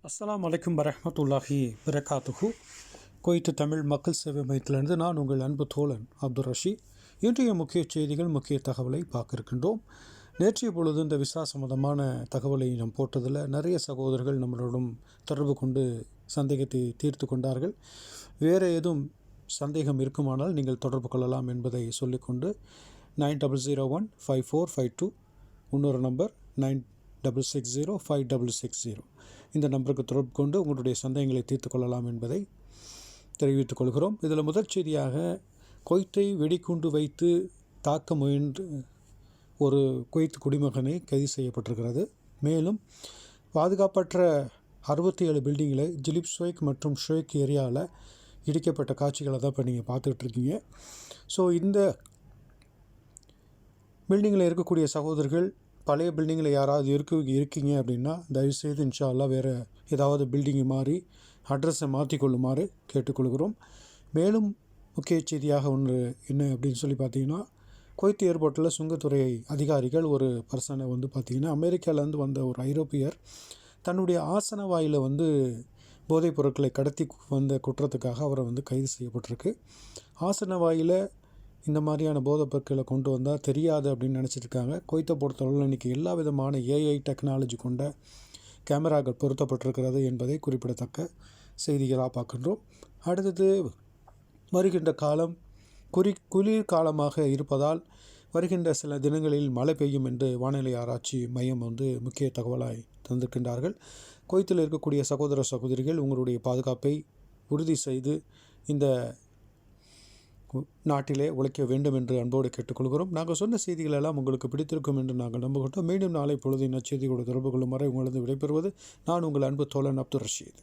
அஸ்ஸலாமு அலைக்கும் வரஹ்மத்துல்லாஹி வரகாத்துஹு. குவைத்து தமிழ் மக்கள் சேவை மையத்திலிருந்து நான் உங்கள் அன்பு தோழன் அப்துல் ரஷீத். இன்றைய முக்கிய செய்திகள், முக்கிய தகவலை பார்க்க இருக்கின்றோம். நேற்றைய பொழுது இந்த விசா சம்பந்தமான தகவலை நாம் போட்டதில் நிறைய சகோதரர்கள் நம்மளோடும் தொடர்பு கொண்டு சந்தேகத்தை தீர்த்து கொண்டார்கள். வேறு ஏதும் சந்தேகம் இருக்குமானால் நீங்கள் தொடர்பு கொள்ளலாம் என்பதை சொல்லிக்கொண்டு 90015452 இன்னொரு நம்பர் 96605660 இந்த நம்பருக்கு தொடர்பு கொண்டு உங்களுடைய சந்தேகங்களை தீர்த்து கொள்ளலாம் என்பதை தெரிவித்துக் கொள்கிறோம். இதில் முதல் செய்தியாக, குவைத்தை வெடிகுண்டு வைத்து தாக்க முயன்று ஒரு குவைத் குடிமகனை கைது செய்யப்பட்டிருக்கிறது. மேலும் பாதுகாப்பற்ற 67 பில்டிங்கில் ஜிலிப் ஷேக் மற்றும் ஷேக் ஏரியாவில் இடிக்கப்பட்ட காட்சிகளை தான் இப்போ நீங்கள் பார்த்துட்ருக்கீங்க. ஸோ இந்த பில்டிங்கில் இருக்கக்கூடிய சகோதரர்கள் பழைய பில்டிங்கில் யாராவது இருக்கீங்க அப்படின்னா தயவுசெய்து இன்ஷா அல்லாஹ் வேறு ஏதாவது பில்டிங்கு மாறி அட்ரஸை மாற்றிக்கொள்ளுமாறு கேட்டுக்கொள்கிறோம். மேலும் முக்கிய செய்தியாக ஒன்று என்ன அப்படின்னு சொல்லி பார்த்தீங்கன்னா, குவைத் ஏர்போர்ட்டில் சுங்கத்துறை அதிகாரிகள் ஒரு பர்சனை பார்த்திங்கன்னா, அமெரிக்காவிலேருந்து வந்த ஒரு ஐரோப்பியர் தன்னுடைய ஆசன வாயில் போதைப் பொருட்களை கடத்தி வந்த குற்றத்துக்காக அவரை கைது செய்யப்பட்டிருக்கு. ஆசன வாயில் இந்த மாதிரியான போதைப் பொருட்களை கொண்டு வந்தால் தெரியாது அப்படின்னு நினச்சிட்ருக்காங்க. குவைத்தை பொறுத்தளவில் இன்றைக்கி எல்லா விதமான ஏஐ டெக்னாலஜி கொண்ட கேமராக்கள் பொருத்தப்பட்டிருக்கிறது என்பதை குறிப்பிடத்தக்க செய்திகளாக பார்க்கின்றோம். அடுத்தது, வருகின்ற காலம் குளிர் காலமாக இருப்பதால் வருகின்ற சில தினங்களில் மழை பெய்யும் என்று வானிலை ஆராய்ச்சி மையம் முக்கிய தகவலாய் தந்திருக்கின்றார்கள். குவைத்தில் இருக்கக்கூடிய சகோதர சகோதரிகள் உங்களுடைய பாதுகாப்பை உறுதி செய்து இந்த நாட்டிலே உழைக்க வேண்டும் என்று அன்போடு கேட்டுக்கொள்கிறோம். நாங்கள் சொன்ன செய்திகள் எல்லாம் உங்களுக்கு பிடித்திருக்கும் என்று நாங்கள் நம்புகின்றோம். மீண்டும் நாளை பொழுது செய்திகளோடு தொடர்பு கொள்ளும் வரை உங்களது விடைபெறுவது நான் உங்கள் அன்பு தோழன் அப்துல் ரஷீத்.